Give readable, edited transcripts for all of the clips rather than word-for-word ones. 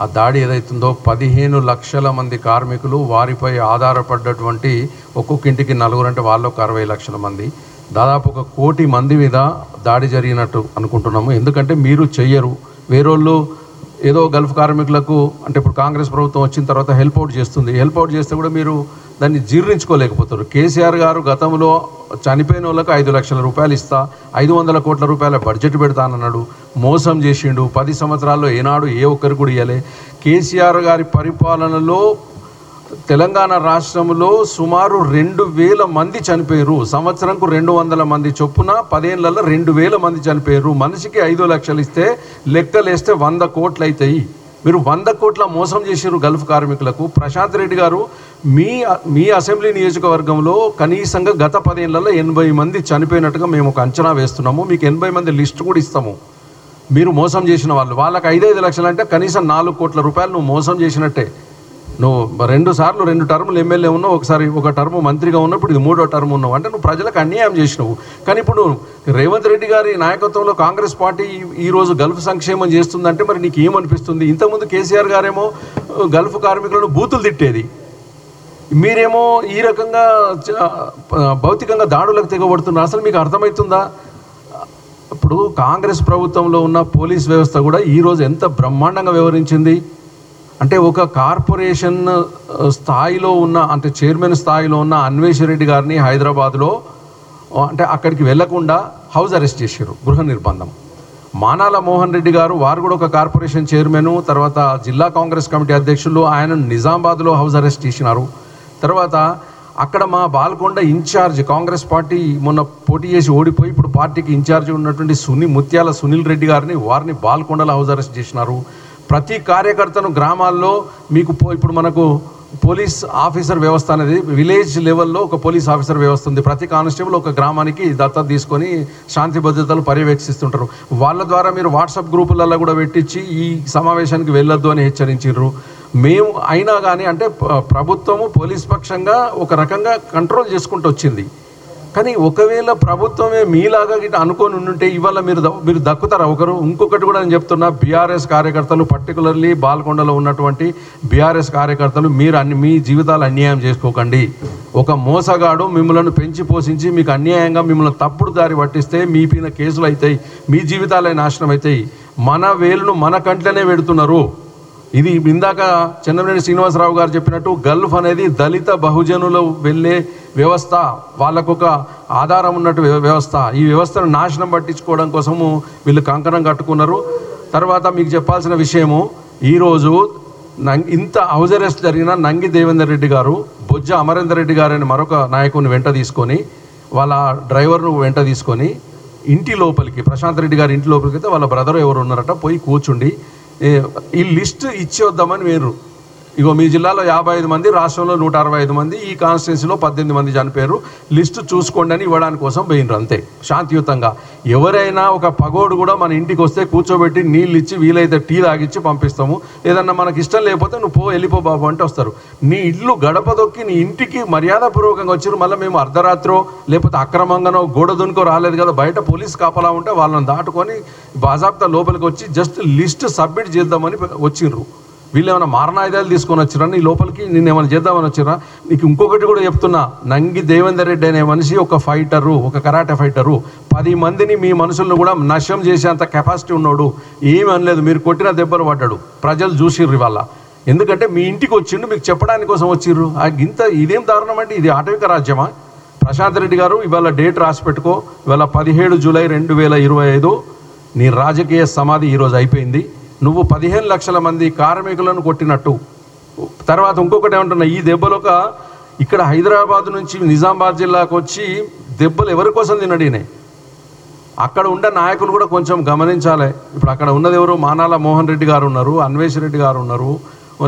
ఆ దాడి ఏదైతుందో 15 లక్షల మంది కార్మికులు, వారిపై ఆధారపడ్డటువంటి ఒక్కొక్క ఇంటికి నలుగురు అంటే వాళ్ళకు 60 లక్షల మంది, దాదాపు 1 కోటి మంది మీద దాడి జరిగినట్టు అనుకుంటున్నాము. ఎందుకంటే మీరు చెయ్యరు, వేరోళ్ళు ఏదో గల్ఫ్ కార్మికులకు అంటే ఇప్పుడు కాంగ్రెస్ ప్రభుత్వం వచ్చిన తర్వాత హెల్ప్ అవుట్ చేస్తుంది, హెల్ప్ అవుట్ చేస్తే కూడా మీరు దాన్ని జీర్ణించుకోలేకపోతారు. కేసీఆర్ గారు గతంలో చనిపోయిన వాళ్ళకు 5 లక్షల రూపాయలు ఇస్తా, 500 కోట్ల రూపాయల బడ్జెట్ పెడతానన్నాడు, మోసం చేసిండు. 10 సంవత్సరాల్లో ఏనాడు ఏ ఒక్కరు కూడా ఇవ్వలే. కేసీఆర్ గారి పరిపాలనలో తెలంగాణ రాష్ట్రంలో సుమారు 2000 మంది చనిపోయారు. సంవత్సరంకు 200 మంది చొప్పున 10 ఏళ్లలో 2000 మంది చనిపోయారు. మనిషికి 5 లక్షలు ఇస్తే లెక్కలేస్తే 100 కోట్లు అవుతాయి. మీరు 100 కోట్ల మోసం చేసారు గల్ఫ్ కార్మికులకు. ప్రశాంత్ రెడ్డి గారు మీ అసెంబ్లీ నియోజకవర్గంలో కనీసంగా గత 10 ఏళ్లలో 80 మంది చనిపోయినట్టుగా మేము ఒక అంచనా వేస్తున్నాము. మీకు 80 మంది లిస్టు కూడా ఇస్తాము. మీరు మోసం చేసిన వాళ్ళకి 5 లక్షలు అంటే కనీసం 4 కోట్ల రూపాయలు నువ్వు మోసం చేసినట్టే. నువ్వు 2 టర్ములు ఎమ్మెల్యే ఉన్నావు, ఒకసారి 1 టర్ము మంత్రిగా ఉన్నప్పుడు ఇది 3వ టర్మ్ ఉన్నావు అంటే నువ్వు ప్రజలకు అన్యాయం చేసినావు. కానీ ఇప్పుడు రేవంత్ రెడ్డి గారి నాయకత్వంలో కాంగ్రెస్ పార్టీ ఈరోజు గల్ఫ్ సంక్షేమం చేస్తుందంటే మరి నీకు ఏమనిపిస్తుంది? ఇంతకుముందు కేసీఆర్ గారేమో గల్ఫ్ కార్మికులను బూతులు తిట్టేది, మీరేమో ఈ రకంగా భౌతికంగా దాడులకు తెగబడుతున్నారు. అసలు మీకు అర్థమవుతుందా? ఇప్పుడు కాంగ్రెస్ ప్రభుత్వంలో ఉన్న పోలీస్ వ్యవస్థ కూడా ఈరోజు ఎంత బ్రహ్మాండంగా వ్యవహరించింది అంటే, ఒక కార్పొరేషన్ స్థాయిలో ఉన్న అంటే చైర్మన్ స్థాయిలో ఉన్న అన్వేష్ రెడ్డి గారిని హైదరాబాద్లో అంటే అక్కడికి వెళ్లకుండా హౌస్ అరెస్ట్ చేశారు, గృహ నిర్బంధం. మానాల మోహన్ రెడ్డి గారు వారు కూడా ఒక కార్పొరేషన్ చైర్మన్, తర్వాత జిల్లా కాంగ్రెస్ కమిటీ అధ్యక్షులు, ఆయన నిజామాబాద్లో హౌస్ అరెస్ట్ చేసినారు. తర్వాత అక్కడ మా బాల్కొండ ఇన్ఛార్జ్ కాంగ్రెస్ పార్టీ మొన్న పోటీ చేసి ఓడిపోయి ఇప్పుడు పార్టీకి ఇన్ఛార్జ్ ఉన్నటువంటి ముత్యాల సునీల్ రెడ్డి గారిని వారిని బాల్కొండలో హౌస్ అరెస్ట్ చేసినారు. ప్రతి కార్యకర్తను గ్రామాల్లో మీకు ఇప్పుడు మనకు పోలీస్ ఆఫీసర్ వ్యవస్థ అనేది విలేజ్ లెవెల్లో ఒక పోలీస్ ఆఫీసర్ వ్యవస్థ ఉంది. ప్రతి కానిస్టేబుల్ ఒక గ్రామానికి దత్తత తీసుకొని శాంతి భద్రతలు పర్యవేక్షిస్తుంటారు. వాళ్ళ ద్వారా మీరు వాట్సాప్ గ్రూపులలో కూడా పెట్టించి ఈ సమావేశానికి వెళ్ళొద్దు అని హెచ్చరించారు. మేము అయినా కానీ అంటే ప్రభుత్వము పోలీస్ పక్షంగా ఒక రకంగా కంట్రోల్ చేసుకుంటూ వచ్చింది. కానీ ఒకవేళ ప్రభుత్వమే మీలాగా గిట్ట అనుకొని ఉంటే ఇవాళ మీరు దక్కుతారా ఒకరు? ఇంకొకటి కూడా నేను చెప్తున్నా, బీఆర్ఎస్ కార్యకర్తలు పర్టికులర్లీ బాల్కొండలో ఉన్నటువంటి బీఆర్ఎస్ కార్యకర్తలు మీరు మీ జీవితాలు అన్యాయం చేసుకోకండి. ఒక మోసగాడు మిమ్మల్ని పెంచి పోషించి మీకు అన్యాయంగా మిమ్మల్ని తప్పుడు దారి పట్టిస్తే మీ పైన కేసులు అవుతాయి, మీ జీవితాలే నాశనం అవుతాయి. మన వేలును మన కంట్లోనే పెడుతున్నారు. ఇది ఇందాక చెన్నమనేని శ్రీనివాసరావు గారు చెప్పినట్టు గల్ఫ్ అనేది దళిత బహుజనులు వెళ్ళే వ్యవస్థ, వాళ్ళకొక ఆధారం ఉన్నట్టు వ్యవస్థ. ఈ వ్యవస్థను నాశనం పట్టించుకోవడం కోసము వీళ్ళు కంకణం కట్టుకున్నారు. తర్వాత మీకు చెప్పాల్సిన విషయము, ఈరోజు ఇంత హౌస్ అరెస్ట్ జరిగిన నంగి దేవేందర్ రెడ్డి గారు బొజ్జ అమరేందర్ రెడ్డి గారు అని మరొక నాయకుని వెంట తీసుకొని వాళ్ళ డ్రైవర్ను వెంట తీసుకొని ఇంటి లోపలికి ప్రశాంత్ రెడ్డి గారి ఇంటి లోపలికి అయితే వాళ్ళ బ్రదర్ ఎవరు ఉన్నారట పోయి కూర్చుండి ఈ లిస్ట్ ఇచ్చి వద్దామని వేరు. ఇగో మీ జిల్లాలో 55 మంది, రాష్ట్రంలో 165 మంది, ఈ కాన్స్టిట్యున్సీలో 18 మంది చనిపోయారు, లిస్టు చూసుకోండి అని ఇవ్వడానికి కోసం పోయినరు అంతే శాంతియుతంగా. ఎవరైనా ఒక పగోడు కూడా మన ఇంటికి వస్తే కూర్చోబెట్టి నీళ్ళు ఇచ్చి వీలైతే టీ తాగిచ్చి పంపిస్తాము. ఏదన్నా మనకి ఇష్టం లేకపోతే నువ్వు వెళ్ళిపో బాబు అంటే వస్తారు. నీ ఇల్లు గడప దొక్కి నీ ఇంటికి మర్యాదపూర్వకంగా వచ్చారు. మళ్ళీ మేము అర్ధరాత్రో లేకపోతే అక్రమంగానో గోడ దునుకో రాలేదు కదా, బయట పోలీస్ కాపలా ఉంటే వాళ్ళని దాటుకొని బాజాబ్తా లోపలికి వచ్చి జస్ట్ లిస్ట్ సబ్మిట్ చేద్దామని వచ్చిండ్రు. వీళ్ళు ఏమైనా మారణాయుధాలు తీసుకొని వచ్చిరా నీ లోపలికి? నిన్ను ఏమైనా చేద్దామని వచ్చిరా? నీకు ఇంకొకటి కూడా చెప్తున్నా, నంగి దేవేందర్ రెడ్డి అనే మనిషి ఒక ఫైటరు, ఒక కరాటే ఫైటరు. 10 మందిని మీ మనుషులను కూడా నష్టం చేసేంత కెపాసిటీ ఉన్నాడు. ఏమీ అనలేదు, మీరు కొట్టిన దెబ్బలు పడ్డాడు. ప్రజలు చూసిర్రు ఇవాళ. ఎందుకంటే మీ ఇంటికి వచ్చిండు, మీకు చెప్పడానికి కోసం వచ్చిర్రు. ఇదేం దారుణం అంటే ఇది ఆటవిక రాజ్యమా? ప్రశాంత్ రెడ్డి గారు ఇవాళ డేట్ రాసి పెట్టుకో, ఇవాళ 17 జూలై 2025 నీ రాజకీయ సమాధి ఈరోజు అయిపోయింది. నువ్వు 15 లక్షల మంది కార్మికులను కొట్టినట్టు. తర్వాత ఇంకొకటి ఏమంటున్నా, ఈ దెబ్బలు ఇక్కడ హైదరాబాద్ నుంచి నిజామాబాద్ జిల్లాకు వచ్చి దెబ్బలు ఎవరి కోసం తినడినే? అక్కడ ఉండే నాయకులు కూడా కొంచెం గమనించాలి. ఇప్పుడు అక్కడ ఉన్నది ఎవరు? మానాల మోహన్ రెడ్డి గారు ఉన్నారు, అన్వేష్ రెడ్డి గారు ఉన్నారు,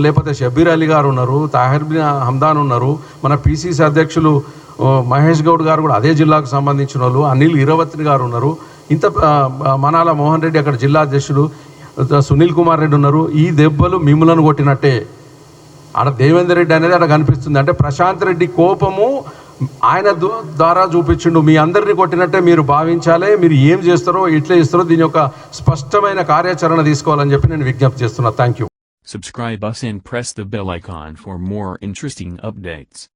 లేకపోతే షబ్బీర్ అలీ గారు ఉన్నారు, తాహిర్ బిన్ హమ్దాన్ ఉన్నారు, మన పిసిసి అధ్యక్షులు మహేష్ గౌడ్ గారు కూడా అదే జిల్లాకు సంబంధించిన వాళ్ళు, అనిల్ ఇరవత్రి గారు ఉన్నారు, ఇంత మనాల మోహన్ రెడ్డి అక్కడ జిల్లా అధ్యక్షుడు సునీల్ కుమార్ రెడ్డి ఉన్నారు. ఈ దెబ్బలు మిమ్మలను కొట్టినట్టే. ఆడ దేవేందర్ రెడ్డి అనేది అక్కడ కనిపిస్తుంది. అంటే ప్రశాంత్ రెడ్డి కోపము ఆయన ద్వారా చూపించిండు. మీ అందరినీ కొట్టినట్టే మీరు భావించాలి. మీరు ఏం చేస్తారో ఎట్లా చేస్తారో దీని యొక్క స్పష్టమైన కార్యాచరణ తీసుకోవాలని చెప్పి నేను విజ్ఞప్తి చేస్తున్నా. Thank you. Subscribe us and press the bell icon for more interesting updates.